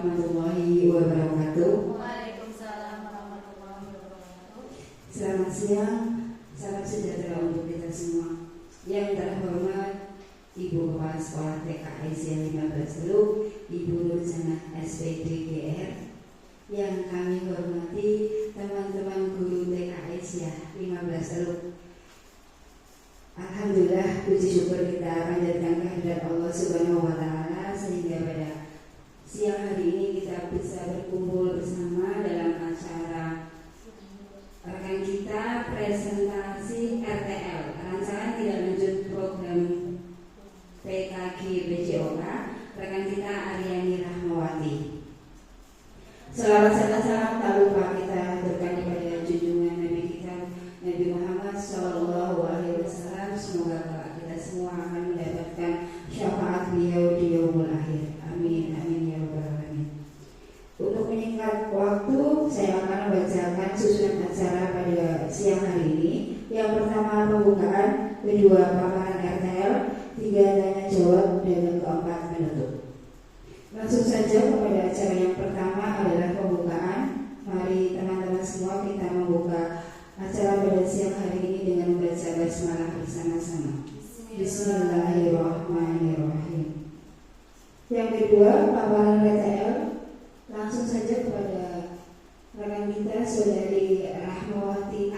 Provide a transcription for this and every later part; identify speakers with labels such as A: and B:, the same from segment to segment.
A: warahmatullahi wabarakatuh.
B: Waalaikumsalam warahmatullahi wabarakatuh.
A: Selamat siang, salam sejahtera untuk kita semua. Yang terhormat Ibu Kepala Sekolah TK Aisyah 15 Teluk, Ibu Nurjana SPDGR. Yang kami hormati teman-teman guru TK Aisyah 15 Teluk. Alhamdulillah, puji syukur kita panjatkan kehadirat Allah Subhanahu wa Ta'ala sehingga pada siang hari ini kita bisa berkumpul bersama dalam acara rekan kita presentasi RTL, rancangan tidak lanjut program PKG PJOK, rekan kita Aryani Rahmawati. Selawat serta salam tak lupa kita haturkan kepada junjungan Nabi kita Nabi Muhammad SAW. Semoga kita semua akan mendapatkan syafaat beliau di yaumul akhir. Amin, amin ya rabbal alamin. Untuk menyingkat waktu, saya akan membacakan susunan acara pada siang hari ini. Yang pertama pembukaan, kedua paparan RTL, tiga tanya jawab, dan yang keempat menutup. Langsung saja kepada acara yang pertama adalah pembukaan. Mari teman-teman semua kita membuka acara pada siang hari ini dengan membaca basmalah bersama-sama. Bismillahirrahmanirrahim. Yang kedua, paparan RTL. Langsung saja kepada rekan kita Saudari Rahmawati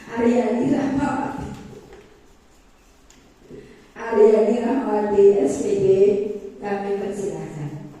A: Aryani Rahmawati SPD, kami persilakan.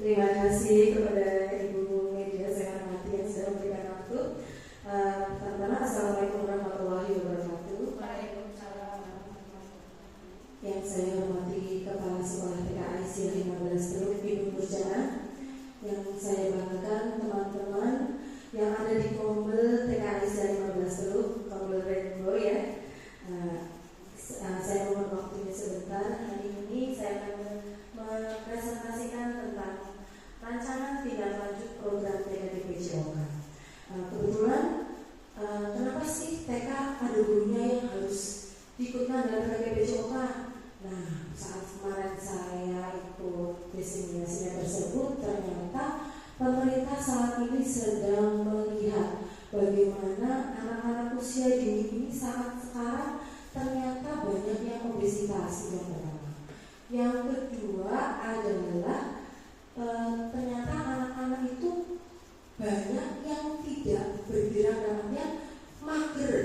C: Terima kasih kepada Ibu Media saya hormati yang sudah memberikan waktu. Pertama, Assalamualaikum warahmatullahi wabarakatuh.
B: Waalaikumsalam warahmatullahi wabarakatuh.
C: Yang saya hormati Kepala Sekolah TK Aisyah 15 Teluk, Ibu Nurjana. Yang saya banggakan teman-teman yang ada di Kombel TK Aisyah 15 Teluk, Kombel Rainbow ya. Saya mohon waktunya sebentar. Hari ini saya akan mempresentasikan tentang rancangan tindak lanjut program TK PJOK. Kebetulan kenapa sih TK ada gurunya yang harus diikutkan dalam TK PJOK? Nah, saat kemarin saya ikut diseminasinya tersebut, ternyata pemerintah saat ini sedang melihat bagaimana anak-anak usia dini ini saat sekarang ternyata banyak yang obesitas, yang pertama. Yang kedua adalah ternyata anak-anak itu banyak yang tidak bergerak dalamnya mager.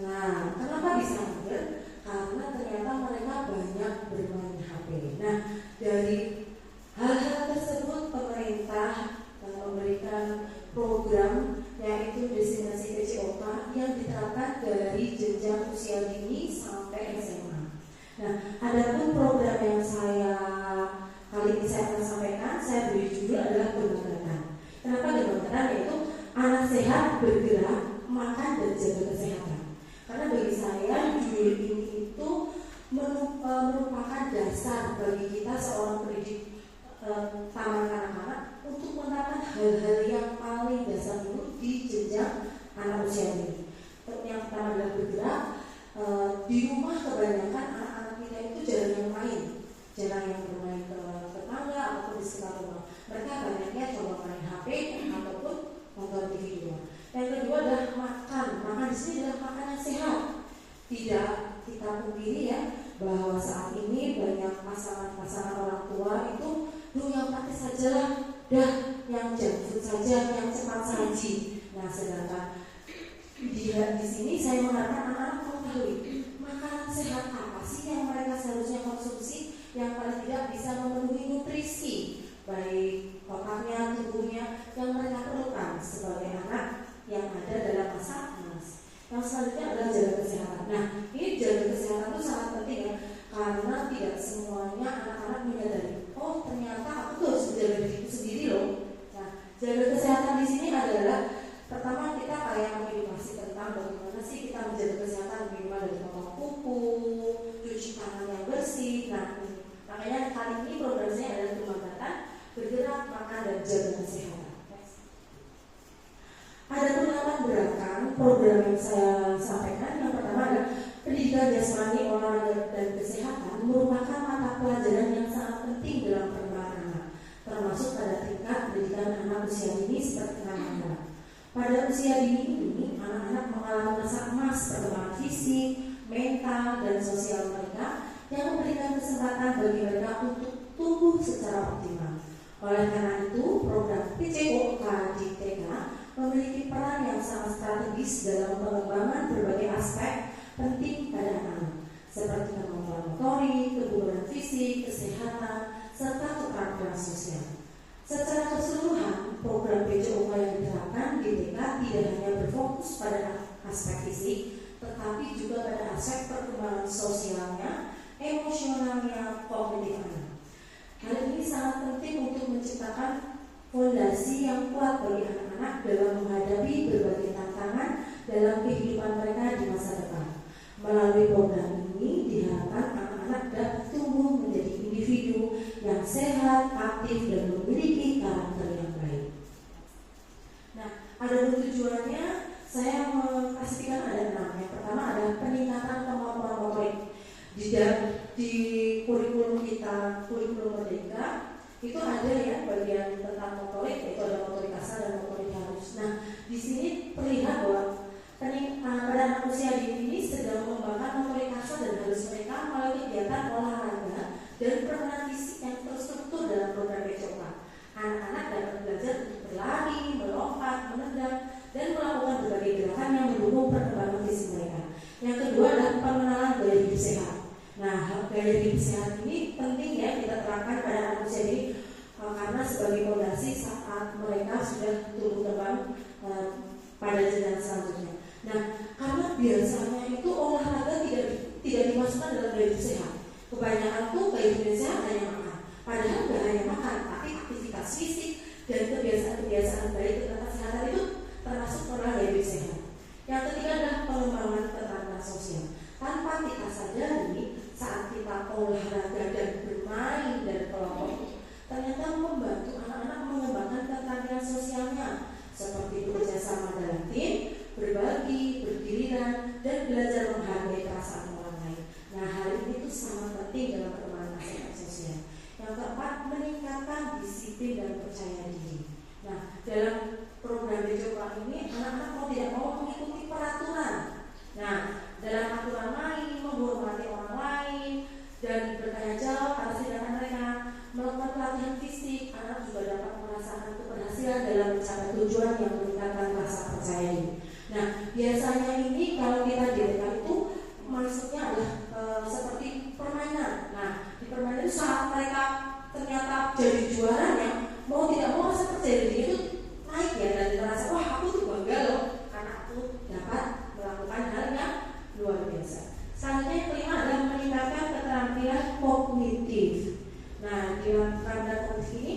C: Nah, kenapa bisa mager? Karena ternyata mereka banyak bermain HP. Nah, dari hal-hal tersebut pemerintah memberikan program yaitu destinasi PJOK yang diterapkan dari jenjang usia dini sampai SMA. Nah, adapun program yang kali ini saya akan sampaikan, saya beri judul adalah Gemetaran. Kenapa Gemetaran? Yaitu anak sehat, bergerak, makan dan jaga kesehatan. Karena bagi saya judul ini itu merupakan dasar bagi kita seorang pendidik taman kanak-kanak untuk menerapkan hal-hal yang paling dasar dulu di jenjang anak usia dini. Yang pertama adalah bergerak. Di rumah kebanyakan anak-anak kita itu jarang yang bermain ke tetangga ataupun di sekitar rumah. Mereka banyaknya coba main HP ataupun nonton TV di rumah. Yang kedua adalah makan. Makan di sini adalah makan yang sehat. Tidak kita pungkiri ya bahwa saat ini banyak pasangan orang tua itu yang praktis sajalah, dah yang junk food saja, yang cepat saji. Nah, sedangkan di sini saya mengharapkan anak-anak mengetahui makanan sehat apa sih yang mereka seharusnya konsumsi yang paling tidak bisa memenuhi nutrisi baik otaknya, tubuhnya yang mereka perlukan sebagai anak yang ada dalam masa emas. Yang selanjutnya adalah jaga kesehatan. Nah, ini jaga kesehatan itu sangat penting ya, karena tidak semuanya anak-anak menyadari, oh ternyata aku tuh harus menjaga diriku sendiri loh. Nah, jaga kesehatan di sini adalah pertama kita kayak mengedukasi tentang bagaimana sih kita menjaga kesehatan, minimal dari potong kuku, cuci tangan yang bersih. Nah, makanya kali ini program saya adalah Gemetaran, bergerak, makan dan jaga kesehatan. Ada penerapan gerakan program yang saya sampaikan, yang pertama adalah pendidikan jasmani, olahraga, dan kesehatan merupakan mata pelajaran yang sangat penting dalam perkembangan anak, termasuk pada tingkat pendidikan anak usia dini seperti anak-anak. Pada usia dini ini, anak-anak mengalami masa emas perkembangan fisik, mental, dan sosial mereka yang memberikan kesempatan bagi mereka untuk tumbuh secara optimal. Oleh karena itu, program PJOK di TK memiliki peran yang sangat strategis dalam pengembangan berbagai aspek penting pada anak, seperti kemampuan motorik, kebugaran fisik, kesehatan, serta keterampilan sosial. Secara keseluruhan, program PJOK yang diterapkan di TK tidak hanya berfokus pada aspek fisik, tetapi juga pada aspek perkembangan sosialnya, emosionalnya, kognitif anak. Hal ini sangat penting untuk menciptakan fondasi yang kuat bagi anak-anak dalam menghadapi berbagai tantangan dalam kehidupan mereka di masa depan. Melalui program ini diharapkan anak-anak dapat tumbuh menjadi individu yang sehat, aktif, dan memiliki karakter yang baik. Nah, ada dua tujuannya. Saya memastikan ada 6. Yang pertama adalah peningkatan kemampuan motorik. Di kurikulum kita, kurikulum Merdeka, itu ada ya bagian tentang motorik, yaitu ada motorik kasar dan motorik halus. Nah, di sini terlihat bahwa pada anak usia dini ini sedang mengembangkan motorik kasar dan halus mereka melalui kegiatan olahraga dan permainan fisik yang terstruktur dalam program PJOK. Anak-anak dapat belajar untuk berlari, melompat, menendang, dan melakukan berbagai gerakan yang mendukung perkembangan fisik mereka. Yang kedua adalah pengenalan gaya hidup sehat. Nah, gaya hidup sehat ini penting ya kita terapkan pada anak usia dini karena sebagai fondasi saat mereka sudah tumbuh kembang pada jenjang selanjutnya. Nah, karena biasanya itu olahraga tidak dimasukkan dalam gaya hidup sehat. Kebanyakan tuh gaya hidup sehat hanya makan. Padahal nggak hanya makan, tapi aktivitas fisik dan kebiasaan-kebiasaan baik tentang kesehatan itu termasuk pola gaya hidup sehat. Yang ketiga adalah pengembangan keterampilan sosial. Tanpa kita sadari, saat kita olahraga dan bermain dan kelompok, ternyata membantu anak-anak mengembangkan keterampilan sosialnya, seperti bekerja sama dalam tim, berbagi, bergiliran, dan belajar menghargai perasaan orang lain. Nah, hal ini tuh sangat penting dalam perkembangan aspek sosial. Yang keempat, meningkatkan disiplin dan percaya diri. Nah, dalam program PJOK ini, anak-anak mau tidak mau mengikuti peraturan. Nah, dalam aturan lain, menghormati orang lain, dan bertanya jawab atas tindakan mereka, melakukan pelatihan fisik, anak juga dapat merasakan keberhasilan dalam mencapai tujuan yang meningkatkan rasa percaya diri. Nah, biasanya ini kalau kita di TK itu masuknya adalah seperti permainan. Nah, di permainan itu saat mereka ternyata jadi juara, yang mau tidak mau rasa percaya diri itu naik ya, dan merasa wah aku tuh bangga loh karena aku dapat melakukan hal yang luar biasa. Selanjutnya yang kelima adalah meningkatkan keterampilan kognitif. Nah, di dalam keterampilan kognitif ini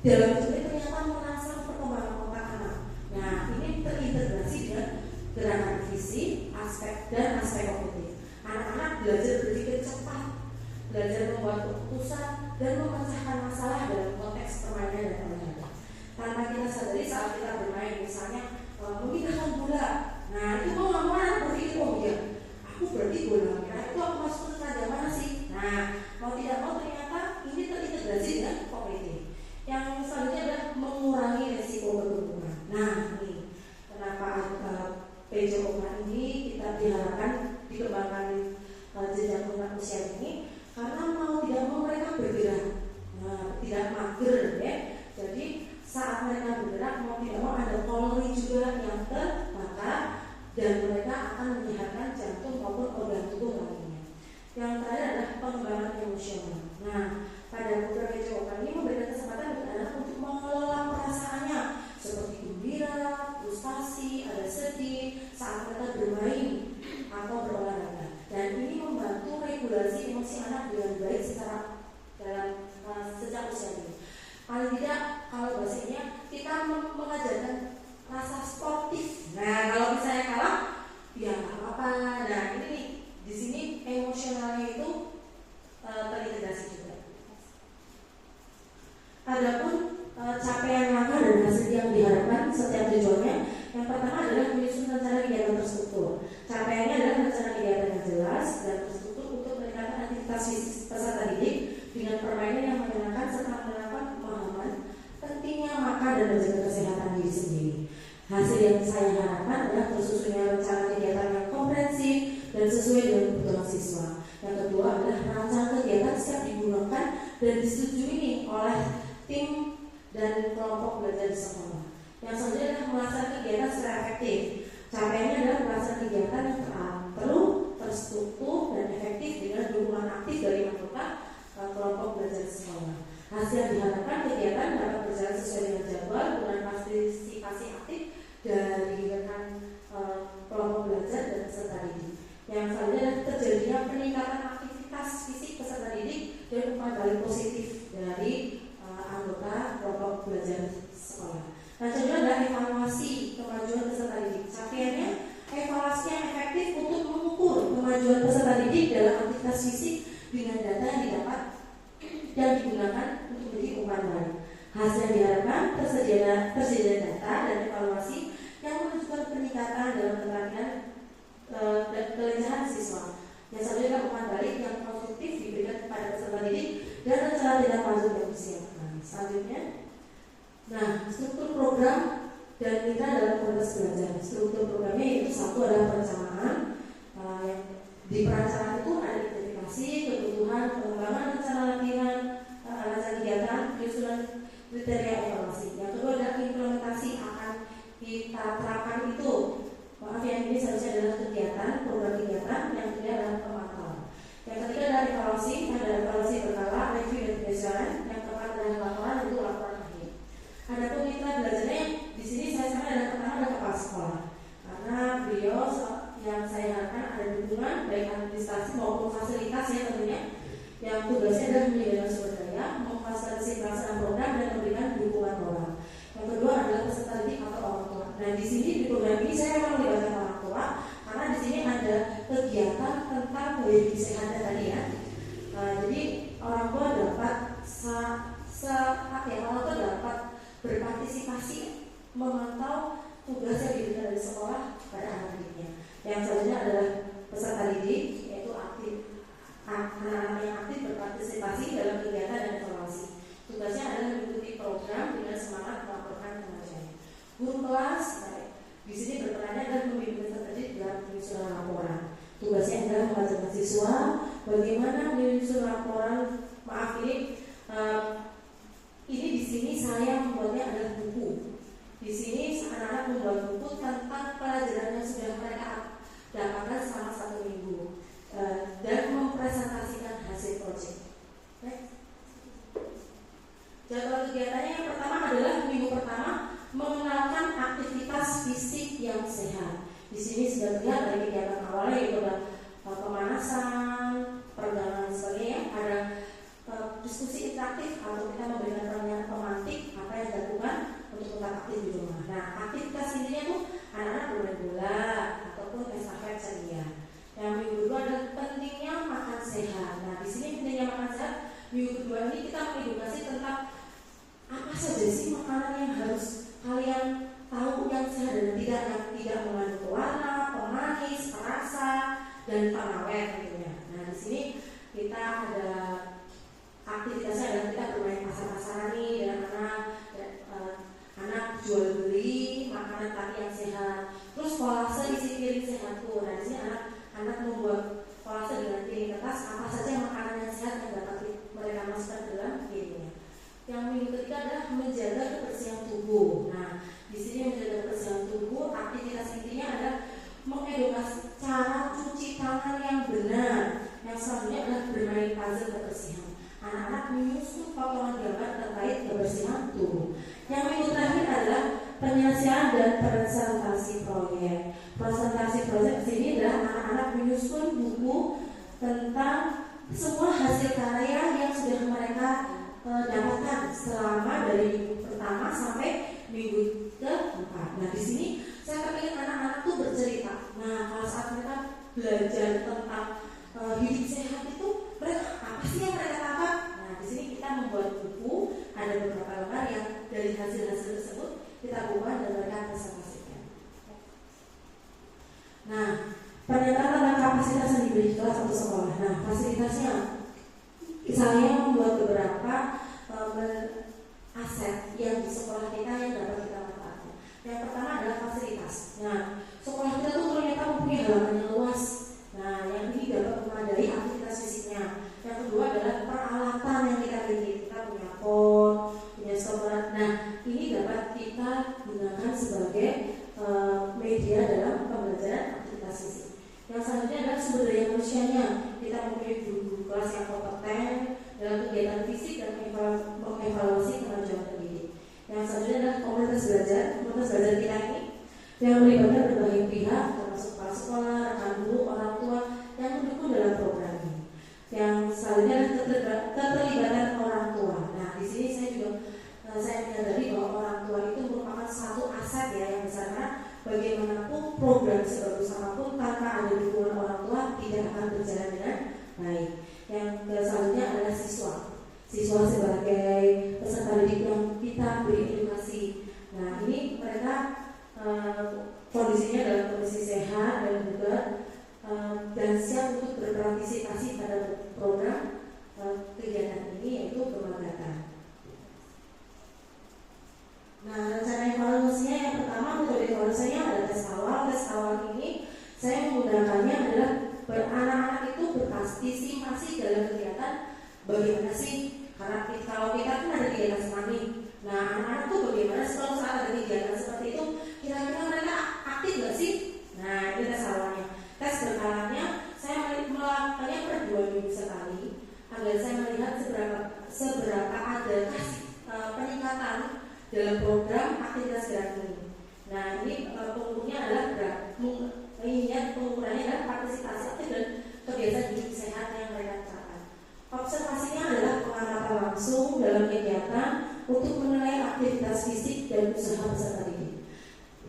C: dalam studi ternyata merangsang perkembangan otak anak. Nah, ini terintegrasi dengan gerakan fisik, aspek kognitif. Anak-anak belajar berpikir cepat, belajar membuat keputusan, dan memecahkan masalah dalam konteks permainan dan olahraga. Tanpa kita sadari saat kita bermain, misalnya memindahkan bola. Nah, itu mau nggak mau anak berpikir, oh iya, aku berarti bola merah itu aku masuk ke keranjang mana sih? Nah, mau tidak mau ternyata ini terintegrasi dengan kognitif. Yang selanjutnya adalah mengurangi resiko berhubungan. Nah, ini kenapa PJOK ini kita diharapkan dikembangkan jenjang anak usia ini, karena mau tidak mau mereka bergerak, tidak mager ya. Jadi saat mereka bergerak mau tidak mau ada kalori juga yang terbakar dan mereka akan menyehatkan jantung maupun organ tubuh lainnya. Yang terakhir adalah pengembangan emosional. Nah, pada program PJOK ini memberikan kesempatan bagi anak untuk mengelola perasaannya seperti gembira, frustasi, ada sedih saat mereka bermain atau berolahraga. Dan ini membantu regulasi emosi anak dengan baik secara dalam sejak usia ini. Paling tidak kalau bahasanya kita mengajarkan rasa sportif. Nah, kalau misalnya kalah, ya nggak apa-apa. Nah, ini nih di sini emosionalnya itu terintegrasi juga. Adapun capaian langkah dan hasil yang diharapkan setiap tujuannya, yang pertama adalah menyusun rencana kegiatan terstruktur. Capaiannya adalah rencana kegiatan yang jelas dan terstruktur untuk meningkatkan aktivitas fisik peserta didik dengan permainan yang menyenangkan serta menanamkan pemahaman pentingnya makan dan menjaga kesehatan diri sendiri. Hasil yang saya harapkan adalah tersusunnya rencana kegiatan yang komprehensif dan sesuai dengan kebutuhan siswa. Yang kedua adalah rencana kegiatan siap digunakan dan disetujui oleh tim dan kelompok belajar di sekolah. Yang selanjutnya adalah melaksanakan kegiatan secara efektif. Capaiannya adalah melaksanakan kegiatan yang teratur, terstruktur, dan efektif dengan dukungan aktif dari anggota kelompok belajar di sekolah. Hasil yang diharapkan kegiatan dapat berjalan sesuai dengan jadwal dengan partisipasi aktif dari rekan kelompok belajar dan peserta didik. Yang selanjutnya adalah terjadinya peningkatan aktivitas fisik peserta didik dan umpan balik positif dari anggota kelompok belajar sekolah. Nah, kedua adalah evaluasi kemajuan peserta didik. Capaiannya evaluasi yang efektif untuk mengukur kemajuan peserta didik dalam aktivitas fisik dengan data yang didapat dan digunakan untuk menjadi umpan balik. Hasil yang diharapkan tersedia data dan evaluasi yang menunjukkan peningkatan dalam keterampilan dan kelincahan siswa. Yang selanjutnya umpan balik yang konstruktif diberikan kepada peserta didik dan rencana tindak lanjut yang disiapkan. Selanjutnya, nah, struktur program dan mitra dalam komunitas belajar. Struktur programnya itu satu adalah perencanaan. Yang di perencanaan itu ada identifikasi, kebutuhan, pengembangan rencana latihan, rencana kegiatan, penyusunan kriteria evaluasi. Yang kedua adalah implementasi akan kita terapkan itu. Maaf ya, ini seharusnya adalah kegiatan, program kegiatan. Yang ketiga adalah pemantauan. Yang ketiga adalah evaluasi, ada evaluasi berkala, review dan penyesuaian. Yang keempat adalah laporan, itu laporan akhir. Ada pun mitra belajarnya di sini saya sama adalah pertama adalah kepala sekolah, karena beliau yang saya harapkan ada dukungan baik administrasi maupun fasilitas ya tentunya. Yang tugasnya adalah menyediakan sumber daya, memfasilitasi pelaksanaan program dan memberikan dukungan moral. Yang kedua adalah peserta didik atau orang tua. Nah, di sini di program ini saya memang melibatkan orang tua karena di sini ada kegiatan tentang gaya hidup sehat tadi ya. Jadi orang tua dapat orang tua dapat berpartisipasi memantau tugas yang diberikan dari sekolah pada anak didiknya. Yang selanjutnya adalah peserta didik, yaitu anak-anak yang aktif berpartisipasi dalam kegiatan dan evaluasi. Tugasnya adalah mengikuti program dengan semangat melaporkan kemajuan. Guru kelas, di sini berperannya adalah membimbing peserta didik dalam penyusunan laporan. Tugasnya adalah mengajarkan siswa bagaimana menyusun laporan. Maaf ini di sini saya membuatnya adalah buku. Di sini anak-anak membuat buku tentang pelajaran yang sudah mereka dapatkan selama 1 minggu dan mempresentasikan hasil proyek. Jadwal kegiatannya yang pertama adalah minggu pertama mengenalkan aktivitas fisik yang sehat. Di sini sudah terlihat dari kegiatan awalnya itu adalah pemanasan, peregangan dan sebagainya. Ada diskusi interaktif atau kita memberikan pertanyaan pemantik apa yang dilakukan untuk tetap aktif di rumah. Nah, aktivitas intinya tuh anak-anak bermain bola ataupun estafet ceria. Yang minggu kedua adalah pentingnya makan sehat. Nah, di sini pentingnya makan sehat. Minggu kedua ini kita mengedukasi tentang apa saja sih makanan yang harus kalian tahu yang sehat dan yang tidak mengandung warna, pemanis, perasa, dan pengawet tentunya. Nah, di sini kita ada aktivitasnya adalah kita bermain pasar-pasaran nih dengan anak jual beli makanan tadi yang sehat. Terus kolase isi piring sehat tuh. Nah, di sini anak membuat kolase dengan piring kertas apa saja makanan yang sehat yang dapat mereka masukkan ke dalam piringnya. Yang minggu ketiga adalah menjaga kebersihan tubuh. Nah, di sini menjaga kebersihan tubuh, aktivitas intinya adalah mengedukasi cara cuci tangan yang benar. Yang selanjutnya adalah bermain puzzle kebersihan. Anak-anak menyusun potongan gambar terkait kebersihan tubuh. Yang minggu terakhir adalah penyelesaian dan presentasi proyek. Presentasi proyek di sini adalah anak-anak menyusun buku tentang semua hasil karya yang sudah mereka dapatkan selama dari minggu pertama sampai minggu ke-4. Nah, di sini saya ingin anak-anak tuh bercerita. Nah, kalau saat mereka belajar tentang hidup sehat itu mereka apa sih yang mereka tangkap? Nah, di sini kita membuat buku, ada beberapa lembar yang dari hasil-hasil tersebut kita ubah dan mereka presentasikan. Pernyataan tentang kapasitas yang diberi kelas atau sekolah. Nah, fasilitasnya saya membuat beberapa aset yang di sekolah kita yang dapat kita manfaatkan. Yang pertama adalah fasilitas. Nah, sekolah kita tuh ternyata mempunyai halaman yang luas. Nah, yang ini dapat memadai aktivitas fisiknya. Yang kedua adalah peralatan yang kita miliki. Kita punya pon, punya stopwatch. Nah, ini dapat kita gunakan sebagai media dalam pembelajaran aktivitas fisik. Yang selanjutnya adalah sumber daya manusianya. Kita mempunyai guru kelas yang kompeten dalam kegiatan fisik dan mengevaluasi kemajuan pendidik. Yang selanjutnya adalah komunitas belajar. Komunitas belajar kita ini yang melibatkan berbagai pihak, termasuk kepala sekolah, rekan guru, orang tua yang mendukung dalam program ini. Yang selanjutnya adalah keterlibatan orang tua. Nah, di sini saya menyadari bahwa orang tua itu merupakan satu aset ya yang besar, karena bagaimanapun program sebagus apapun tanpa ada dukungan orang tua tidak akan berjalan dengan baik. Yang selanjutnya adalah siswa sebagai peserta didik yang kita beri edukasi. Nah, ini mereka kondisinya dalam kondisi sehat dan juga dan siap untuk berpartisipasi pada program kegiatan ini, yaitu kebanggaan. Nah, rencana evaluasinya yang pertama, metode evaluasinya ada tes awal. Tes awal ini saya menggunakannya adalah anak-anak itu berpartisipasi dalam kegiatan bagaimana sih, karena kalau kita kan ada kegiatan semani. Nah, anak-anak tuh bagaimana sih kalau saat ada kegiatan seperti itu, kira-kira mereka aktif nggak sih? Nah, ini tes awalnya. Tes berkalanya saya melakukannya per 2 minggu sekali agar saya melihat seberapa adakah peningkatan dalam program aktivitas gerak ini. Nah, ini pengukurnya adalah pengukurannya adalah partisipasi aktif dan kebiasaan hidup sehat yang mereka capai. Observasinya adalah pengamatan langsung dalam kegiatan untuk menilai aktivitas fisik dan usaha peserta didik.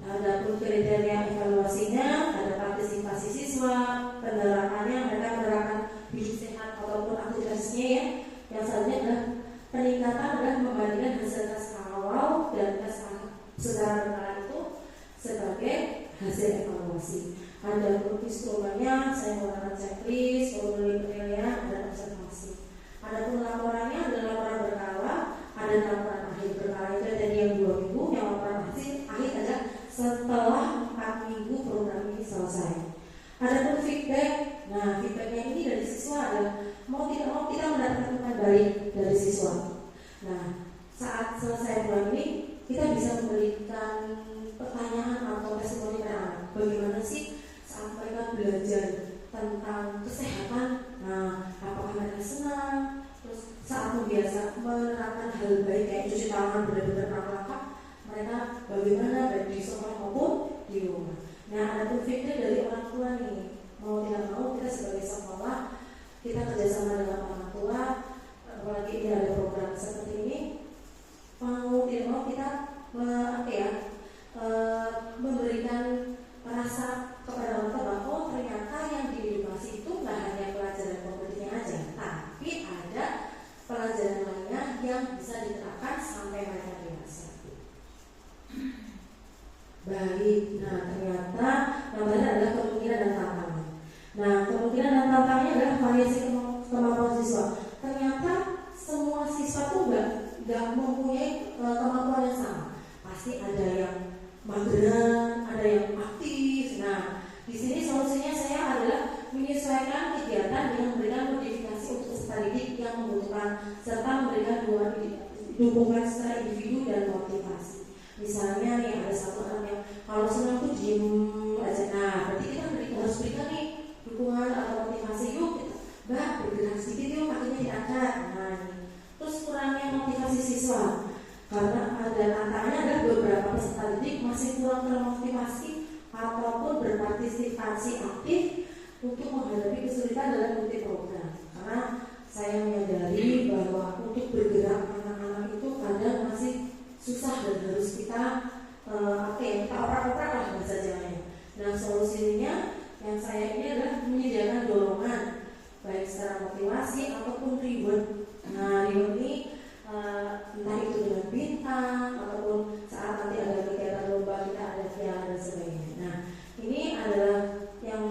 C: Ada pun kriteria evaluasinya, ada partisipasi siswa, penerapannya, mereka menerapkan hidup sehat ataupun aktivitasnya ya. Yang selanjutnya adalah peningkatan adalah membandingkan hasil tes awal dan tes secara berkala itu sebagai hasil evaluasi. Ada instrumennya, saya menggunakan checklist, formulir penilaian, dan observasi. Ada pun laporannya, ada laporan berkala, ada laporan akhir berkala itu dari yang 2 minggu, yang laporan akhir adalah setelah 4 minggu program ini selesai. Ada pun feedback. Nah, feedbacknya ini dari siswa adalah mau tidak mau kita mendapatkan feedback baik dari siswa. Nah, saat selesai program ini kita bisa memberikan pertanyaan atau testimoni pada bagaimana sih saat mereka belajar tentang kesehatan. Nah, apakah mereka senang? Terus saat membiasa menerapkan hal baik kayak cuci tangan benar-benar langkah, mereka bagaimana baik di sekolah maupun di rumah. Nah, ada pun feedback dari orang tua nih. Mau tidak mau kita sebagai sekolah kita kerjasama dengan orang tua, apalagi ini ada program seperti ini. Mau tidak mau kita memberikan rasa kepada orang tua bahwa ternyata yang di edukasi itu nggak hanya pelajaran kompetitifnya aja, tapi ada pelajaran lainnya yang bisa diterapkan sampai mereka dewasa. Baik, nah ternyata yang terakhir adalah kemungkinan dan tantangan. Nah, kemungkinan dan tantangannya adalah variasi kemampuan siswa. Ternyata semua siswa tuh nggak mempunyai kemampuan yang sama. Pasti ada yang mageran, ada yang aktif. Nah, di sini solusinya saya adalah menyesuaikan kegiatan dengan memberikan modifikasi untuk peserta didik yang membutuhkan serta memberikan dukungan secara individu dan motivasi. Misalnya nih ada satu anak yang kalau senang tuh diem aja. Nah, berarti kita harus berikan nih dukungan atau motivasi. Yuk, Mbak bergerak sedikit yuk, kakinya diangkat. Nah, ini. Terus kurangnya motivasi siswa. Karena ada tantangannya adalah beberapa peserta didik masih kurang termotivasi ataupun berpartisipasi aktif untuk menghadapi kesulitan dalam mengikuti program. Karena saya menyadari bahwa untuk bergerak anak-anak itu kadang masih susah dan harus kita kita oprak-oprak lah bahasa Jawanya. Nah, solusinya yang saya ini adalah menyediakan dorongan baik secara motivasi ataupun reward. Nah, reward ini entah itu dengan bintang ataupun saat nanti ada kegiatan lomba kita ada piala dan sebagainya. Nah, ini adalah yang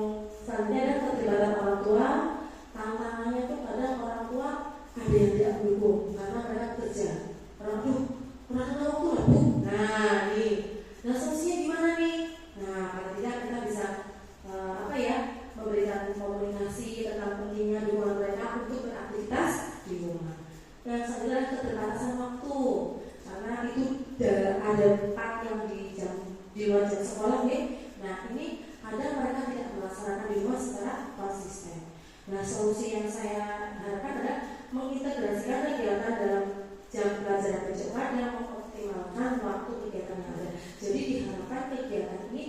C: Nah, solusi yang saya harapkan adalah mengintegrasikan kegiatan dalam jam pelajaran PJOK dan mengoptimalkan waktu kegiatan yang ada. Jadi diharapkan kegiatan ini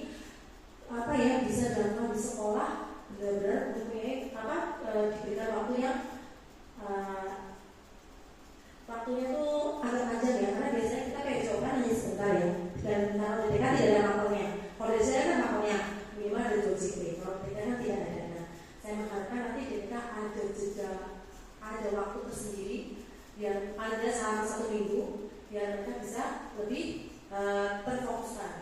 C: bisa dilakukan di sekolah benar-benar mempunyai diberikan waktu yang waktunya tuh agak panjang ya, karena biasanya kita PJOK hanya sebentar ya, dan kalau DTK tidak ada makelnya. Kalau di saya kan makelnya minimal ada 2 JP, kalau DTK kan tidak ada. Nah, saya mengharapkan nanti DTK ada jeda, ada waktu tersendiri yang ada selama 1 minggu biar mereka bisa lebih terfokuskan.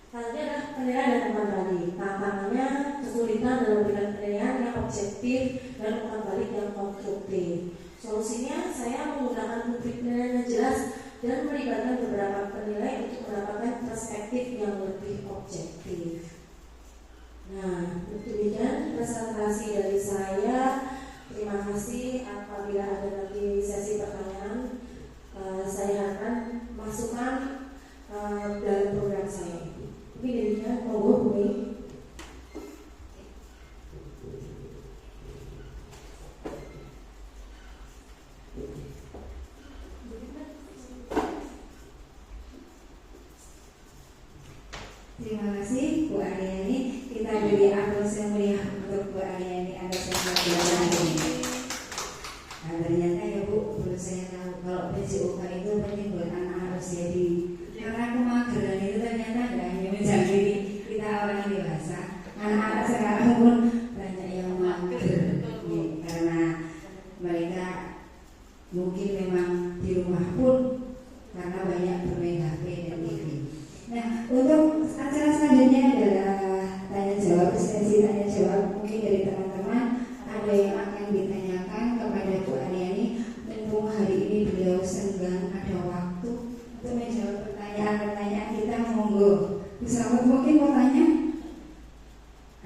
C: Selanjutnya adalah penilaian dan umpan balik. Tantangannya kesulitan dalam memberikan penilaian yang objektif dan umpan balik yang konstruktif. Solusinya saya menggunakan rubrik penilaian yang jelas dan melibatkan beberapa penilai untuk mendapatkan perspektif yang lebih objektif. Nah, demikian presentasi dari saya. Terima kasih. Apabila ada nanti sesi pertanyaan, saya akan masukkan dalam program saya. Mungkin demikian, monggo Bu Mei.
A: Terima kasih Bu Aryani. Kita beri aplaus yang meriah untuk Bu Aryani atas pembelajaran ini. Nah, ternyata ya Bu, perlu saya tahu kalau PJOK itu penting buat anak-anak usia dini. Karena kemageran itu ternyata tidak hanya menjangkiti kita orang dewasa, anak-anak sekarang pun banyak yang mager karena mereka mungkin memang di rumah pun karena banyak bermain HP dan TV. Nah, untuk acara selanjutnya adalah tanya jawab, sesi tanya jawab. Mungkin dari teman-teman ada yang akan ditanyakan kepada Bu Aryani. Mumpung hari ini beliau senggang, ada waktu untuk menjawab pertanyaan-pertanyaan kita. Monggo Bu Selamat, mungkin mau tanya?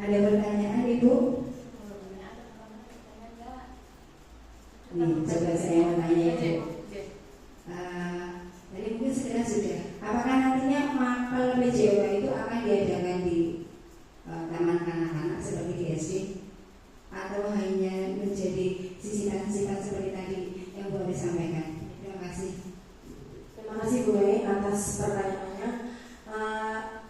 A: Ada pertanyaan Ibu? Nih, coba saya mau tanya Ibu. Tadi mungkin segera sudah. Apakah nantinya mapel PJOK itu akan diadakan di taman kanak-kanak seperti di SD, atau hanya menjadi sisipan-sisipan seperti tadi yang boleh disampaikan? Terima kasih.
C: Terima kasih Bu Mei atas pertanyaannya.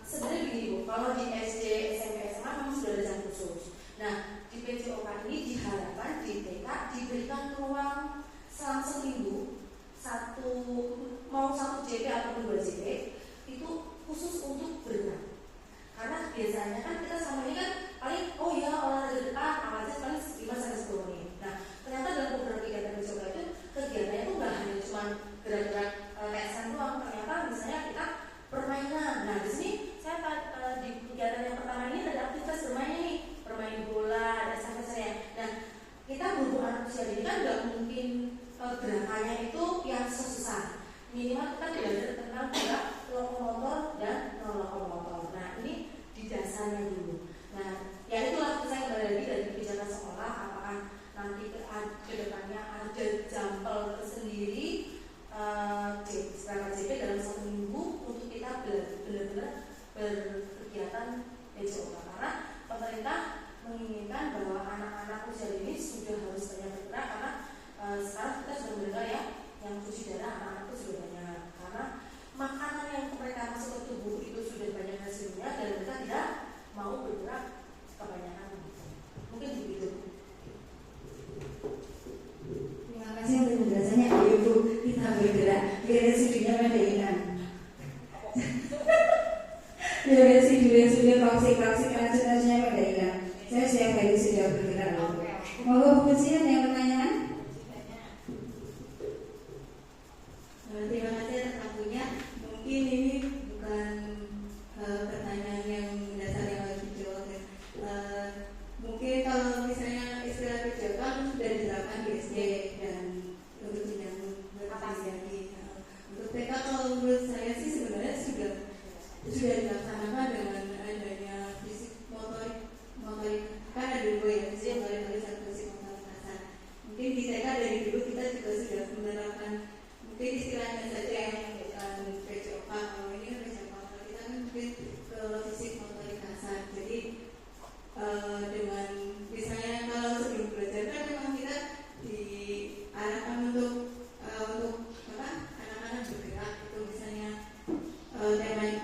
C: Sebenarnya begini Bu, kalau di SD, SMP, SMA memang sudah ada jam khusus. Nah, di PJOK ini diharapkan di TK diberikan ruang selang seminggu mau satu JP atau 2 JP itu khusus untuk berenang. Karena biasanya kan kita sama ini kan paling olahraga depan aja paling 5-10 menit. Nah, ternyata dalam program kegiatan PJOK itu kegiatannya itu nggak hanya cuma gerak-gerak kayak doang. Ternyata misalnya kita permainan. Nah, di sini saya di kegiatan yang pertama ini ada aktivitas bermainnya nih, bermain bola, ada sampai-sampai. Nah, kita berhubung anak usia ini kan nggak mungkin gerakannya itu yang susah. Minimal kita belajar tentang gerak lokomotor dan non lokomotor. Nah, ini di dasarnya dulu. Nah, ya itulah saya kembali lagi dari kebijakan sekolah. Apakah nanti ke depannya ada jampel tersendiri berapa JP dalam 1 minggu untuk kita benar-benar berkegiatan PJOK. Karena pemerintah menginginkan bahwa anak-anak usia dini sudah harus banyak bergerak, karena sekarang kita sudah mendengar ya yang cuci darah anak-anak itu sudah banyak, karena makanan yang mereka masuk ke tubuh itu sudah banyak hasilnya dan mereka tidak mau bergerak kebanyakan. Mungkin begitu.
A: Terima kasih untuk penjelasannya. Ayo Bu, kita bergerak. Biar residunya pada hilang. Biar residu toksik racun-racunnya pada hilang. Saya setiap hari sudah bergerak loh. Monggo Bu Kunci, ada yang pertanyaan?
D: Terima kasih atas waktunya. Mungkin ini bukan pertanyaan yang mendasar yang harus dijawab. Mungkin kalau misalnya istilah PJOK sudah diterapkan di SD dan untuk jenjang berpendidikan. Untuk TK kalau menurut saya sih sebenarnya sudah dilaksanakan dengan adanya fisik motorik kan ada 2 ya, fisik motorik dan fisik motorik kasar. Mungkin di TK dari dulu kita juga sudah menerapkan mungkin istilahnya saja yang PJOK. Kalau ini kan PJOK, kalau kita kan mungkin ke fisik motorik kasar. Jadi dengan misalnya kalau sebelum belajar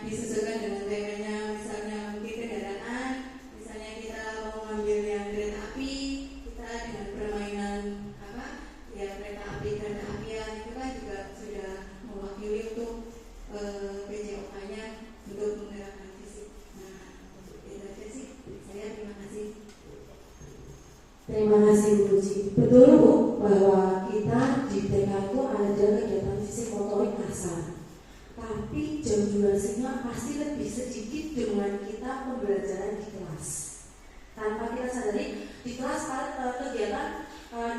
D: disesuaikan dengan temanya. Misalnya mungkin kendaraan, misalnya kita mau ngambil yang kereta api, kita dengan permainan kereta apian itu kan juga sudah mewakili untuk PJOK-nya untuk menggerakkan fisik. Nah, itu aja sih. Saya terima kasih.
C: Terima kasih Bu Ji. Betul Bu, bahwa kita di TK itu ada kegiatan fisik motorik kasar. Tapi jam durasinya pasti lebih sedikit dengan kita pembelajaran di kelas. Tanpa kita sadari, di kelas kegiatan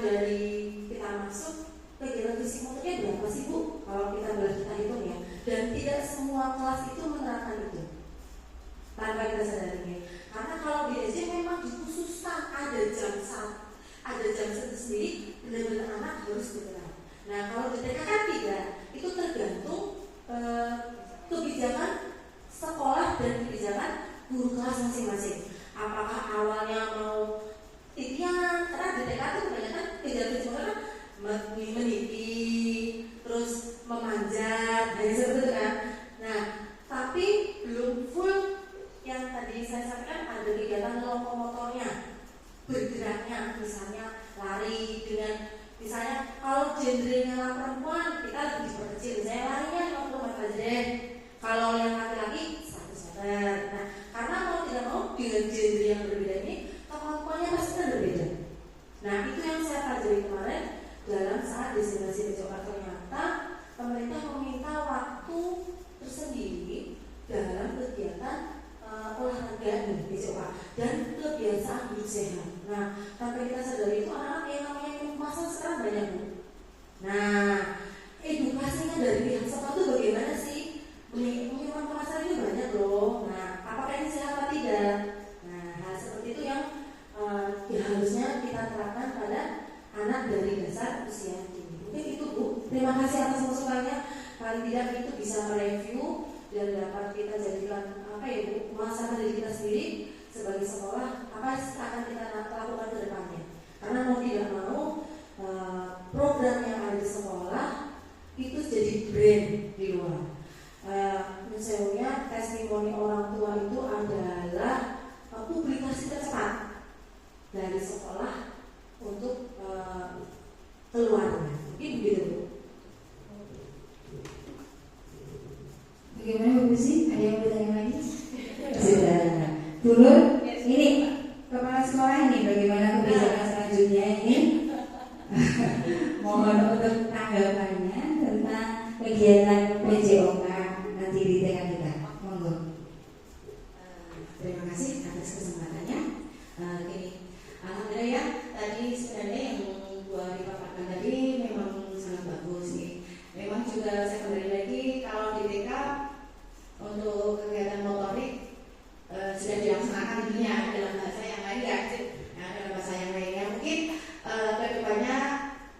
C: dari kita masuk, kegiatan fisik motoriknya berapa sih Bu? Kalau kita hitung ya. Dan tidak semua kelas itu menerapkan itu. Tanpa kita sadari. Karena kalau di SD memang dikhususkan ada jam sendiri, benar-benar anak harus bergerak. Nah kalau di TK kan tidak, itu tergantung kebijakan sekolah dan kebijakan guru kelas masing-masing. Apakah awalnya mau titian, karena di TK itu kebanyakan kegiatan meniti, terus memanjat, dan seperti itu kan. Nah tapi belum full yang tadi saya sampaikan, ada kegiatan lokomotornya, bergeraknya, misalnya lari dengan, misalnya kalau genrenya perempuan kita lebih diperkecil, misalnya larinya 50 meter aja deh. Kalau yang laki-laki 100 meter. Nah, karena mau tidak mau dengan genre yang berbeda ini kemampuannya pasti kan berbeda. Nah, itu yang saya pelajari kemarin dalam saat destinasi PJOK. Ternyata pemerintah meminta waktu tersendiri dalam kegiatan olahraga nih PJOK dan kebiasaan hidup sehat. Nah, tanpa kita sadari itu anak-anak yang namanya minum kemasan sekarang banyak Bu. Nah, edukasinya dari pihak sekolah itu bagaimana sih? Minuman kemasan ini banyak loh. Nah, apakah ini sehat atau tidak? Nah, hal seperti itu yang harusnya kita terapkan pada anak dari dasar usia dini. Mungkin itu Bu. Terima kasih atas masukannya. Paling tidak itu bisa mereview dan dapat kita jadikan Bu, muhasabah dari kita sendiri sebagai sekolah, apa akan kita lakukan ke depannya. Karena mau tidak mau program yang ada di sekolah itu jadi brand di luar. Misalnya testimoni orang tua itu adalah publikasi tercepat dari sekolah untuk keluarga. Mungkin begitu Bu.
A: Bagaimana Bu sih? Ada yang bertanya lagi? Sudah. Dulu ini kepala sekolah ini bagaimana kebijakan selanjutnya ini? Mohon untuk tanggapannya tentang kegiatan PJOK nanti di TK kita. Monggo.
E: Terima kasih atas kesempatannya. Alhamdulillah ya, tadi sebenarnya yang dipaparkan tadi memang sangat bagus nih. Memang juga saya kembali lagi kalau di TK untuk kegiatan motorik sudah dilaksanakan tentunya dalam bahasa yang lain ya, dalam bahasa yang lainnya mungkin kedepannya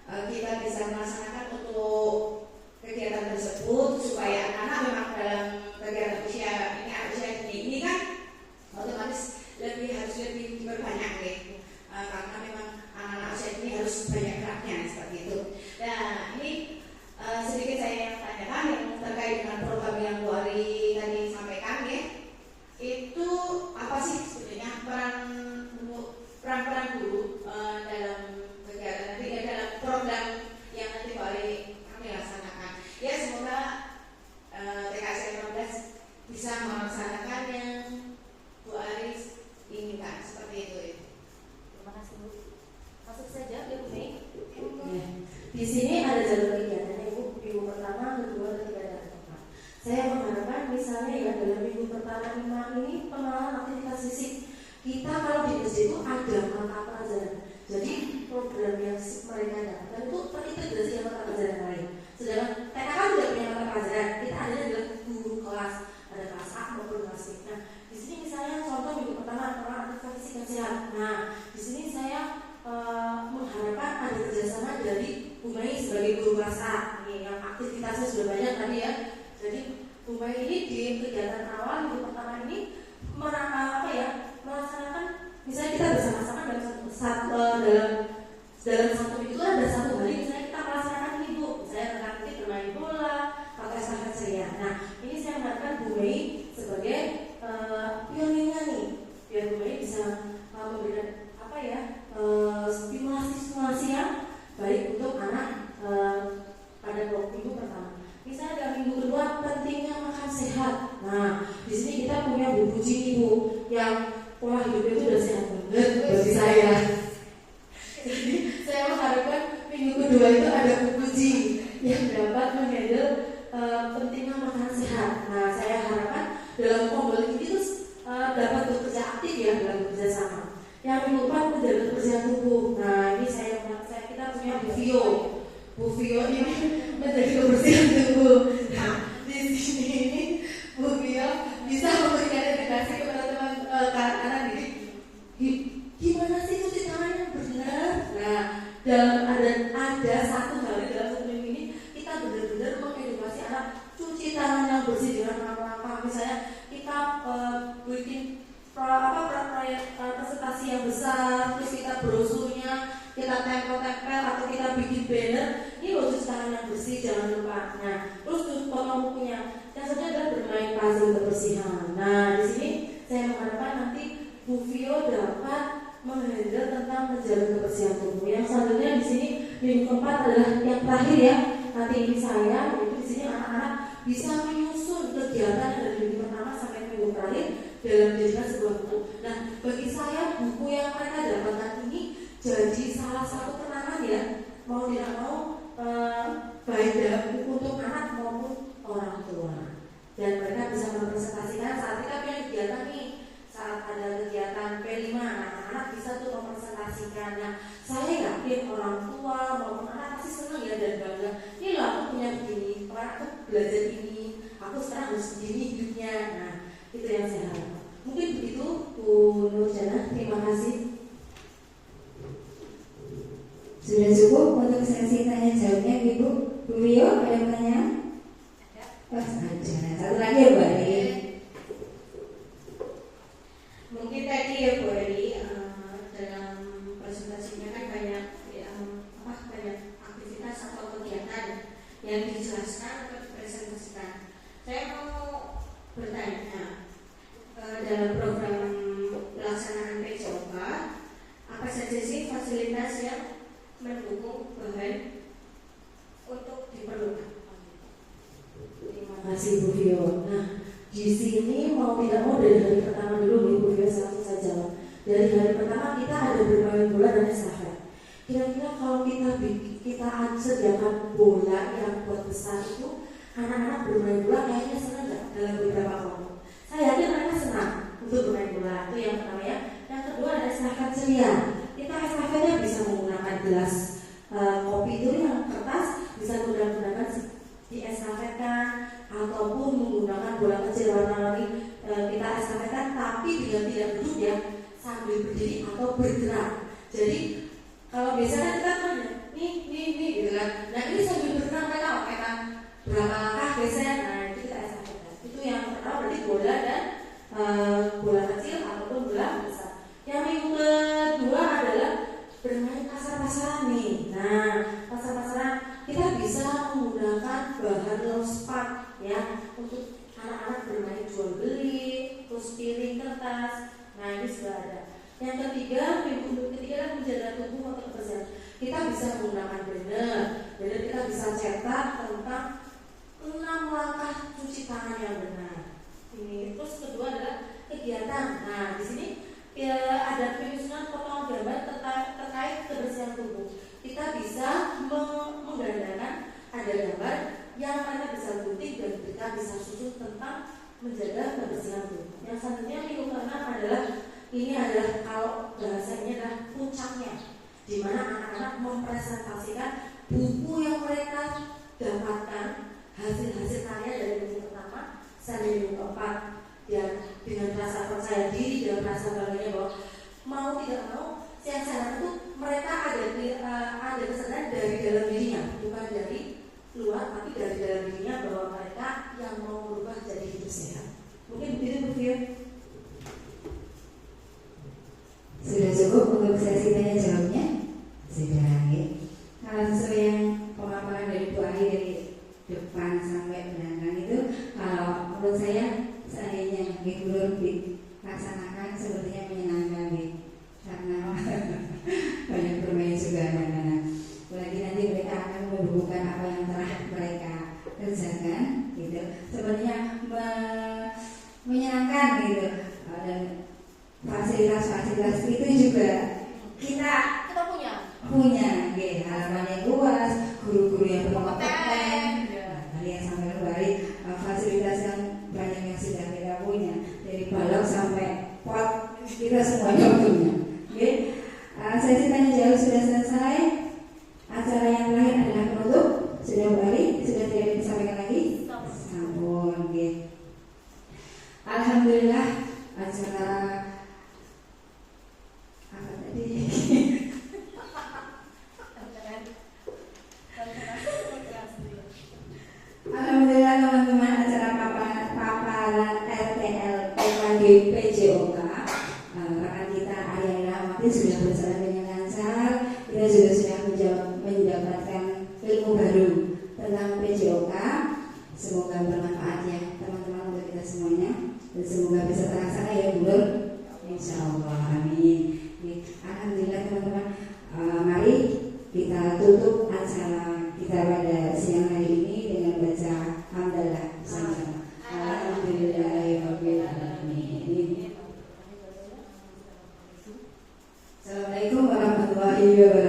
E: kita bisa melaksanakan untuk kegiatan tersebut supaya anak-anak memang dalam kegiatan usia ini kan otomatis harus lebih diperbanyak karena memang anak-anak usia ini harus banyak geraknya seperti itu. Nah ini sedikit saya tanyakan yang terkait dengan program yang Bu Ari tadi sampaikan ya, itu apa sih sebenarnya peran guru dalam kegiatan nanti dalam program yang nanti Bu Ari kami laksanakan ya. Semoga TKS 15 bisa melaksanakan yang Bu Ari inginkan seperti itu.
B: Terima kasih Bu. Masuk saja Bu Mei.
C: Di sini ada jalur kegiatannya Bu. Minggu pertama, kedua, ketiga, dan keempat. Saya mengharapkan misalnya ya dalam minggu pertama 5 ini pengenalan aktivitas fisik. Kita kalau di SD itu ada mata pelajaran. Jadi program yang mereka dapatkan itu terintegrasi dengan mata pelajaran lain. Sedangkan TK kan tidak punya mata pelajaran. Kita ada adalah guru kelas, ada kelas A maupun kelas B. Nah, di sini misalnya contoh minggu pertama aktivitas fisik yang sehat. Nah, di sini saya mengharapkan ada kerjasama dari Bu Mai sebagai guru kelas A yang aktivitasnya sudah banyak tadi ya. Jadi Bu Mai ini di kegiatan awal minggu pertama ini melaksanakan misalnya kita bersama-sama dalam satu minggu ada satu hari misalnya kita melaksanakan ini Bu, misalnya tentang bermain bola atau estafet ceria. Nah ini saya mengatakan Bu Mai ibu yang pola hidupnya itu udah sehat banget bagi saya. Jadi saya mengharapkan minggu kedua itu ada buku Ji yang dapat menghandle pentingnya makanan sehat. Nah, saya harapkan dalam mobil ini tuh dapat bekerja aktif ya dalam bekerja sama. Yang minggu 4 menjaga kebersihan tubuh. Nah, ini kita punya Bu Vio ini menjaga kebersihan tubuh. Nah, di sini ini Bu Vio bisa memberikan edukasi kepada teman anak-anak didik. Gimana sih cuci tangan yang benar? Nah, ada satu hal dalam satu minggu ini kita benar-benar mengedukasi anak cuci tangan yang bersih dengan langkah-langkah. Misalnya kita bikin presentasi yang besar, terus kita brosurnya kita tempel-tempel atau kita bikin banner. Ini loh cuci tangan yang bersih, jangan lupa. Nah, terus potong bukunya. Yang satunya adalah bermain puzzle kebersihan. Nah, di sini saya mengharapkan nanti Bu Vio dapat menghandle tentang menjaga kebersihan tubuh. Yang selanjutnya di sini minggu keempat adalah yang terakhir ya. Nanti ini saya, yaitu di sini anak-anak bisa menyusun kegiatan dari minggu pertama sampai minggu terakhir dalam menjadikan sebuah buku. Nah, bagi saya buku yang mereka dapatkan ini jadi salah satu kenangan ya, mau tidak mau baik dalam buku untuk anak maupun orang tua. Dan mereka bisa mempresentasikan saat kita punya kegiatan nih. Saat ada kegiatan P5, anak-anak bisa tuh mempresentasikan. Nah, saya yakin orang tua maupun anak pasti senang ya dan bangga. Ini loh aku punya begini, aku belajar ini, aku sekarang harus begini hidupnya. Nah, itu yang saya harapkan. Mungkin begitu Bu Nurjana, terima kasih.
A: Sudah cukup untuk sesi tanya jawabnya Ibu. Bu Vio ada pertanyaan? Ada. Satu lagi ya Bu Ari.
E: Mungkin tadi ya Bu Ari dalam presentasinya kan banyak banyak aktivitas atau kegiatan yang dijelaskan atau dipresentasikan. Saya mau bertanya dalam program pelaksanaan PJOK apa saja sih fasilitas yang mendukung bahan untuk diperlukan?
C: Terima kasih Bu Vio. Nah, di sini mau tidak mau dari hari pertama dulu Bu Vio langsung saya jawab. Dari hari pertama kita ada bermain bola dan estafet. Kira-kira kalau kita sediakan bola yang buat besar itu, anak-anak bermain bola kayaknya senang nggak dalam beberapa kelompok? Saya yakin mereka senang untuk bermain bola. Itu yang pertama ya. Yang kedua ada estafet ceria. Kita estafetnya bisa menggunakan gelas kopi itu yang kertas, bisa menggunakan diestafetkan ataupun menggunakan bola kecil warna-warni kita estafetkan, tapi dengan tidak duduk ya, sambil berdiri atau bergerak. Jadi kalau biasanya kita kan nih gitu kan. Nah ini sambil bergerak mereka kan berapa langkah geser. Nah itu kita estafetkan. Itu yang pertama berarti bola dan bola kecil ataupun bola besar. Yang minggu kedua adalah bermain pasar-pasaran nih. Nah pasar-pasaran kita bisa menggunakan bahan lospak ya untuk anak-anak bermain jual beli, terus piring, kertas. Nah ini sudah ada. Yang ketiga kan menjaga tubuh atau kebersihan. Kita bisa menggunakan banner kita bisa cetak tentang 6 langkah cuci tangan yang benar. Ini terus kedua adalah kegiatan. Nah di sini ada penyusunan potongan gambar terkait kebersihan tubuh. Kita bisa menggandakan ada gambar yang mana bisa gunting dan kita bisa susun tentang menjaga kebersihan tubuh. Yang selanjutnya minggu ke-6 adalah ini adalah kalau bahasanya adalah puncaknya, di mana anak-anak mempresentasikan buku yang mereka dapatkan hasil-hasil karya dari minggu pertama sampai minggu keempat, dan dengan rasa percaya diri dan rasa bangganya bahwa mau tidak mau yang saya itu mereka ada kesadaran dari dalam dirinya, bukan dari luar, tapi dari dalam dirinya bahwa mereka yang mau berubah jadi hidup sehat. Mungkin begitu Bu Vio.
A: Sudah cukup untuk sesi tanya jawabnya? Sudah ya. Kalau sesuai yang pemaparan dari Bu Ari dari depan sampai belakang itu, kalau menurut saya seandainya guru dilaksanakan sepertinya menyenangkan karena banyak bermain juga anak-anak. Apalagi nanti mereka akan membukukan apa yang telah mereka kerjakan dari PJOK, rekan kita Arya Rahmati sudah berjalan dengan lancar. Kita juga sudah mendapatkan ilmu baru tentang PJOK. Semoga bermanfaat ya teman-teman untuk kita semuanya, dan semoga bisa terlaksana ya Bu Nur. Insya Allah, amin. Alhamdulillah teman-teman, mari kita tutup acara kita pada siang hari ini dengan baca hamdalah bersama-sama. Alhamdulillahirabbil alamin. Assalamualaikum warahmatullahi wabarakatuh.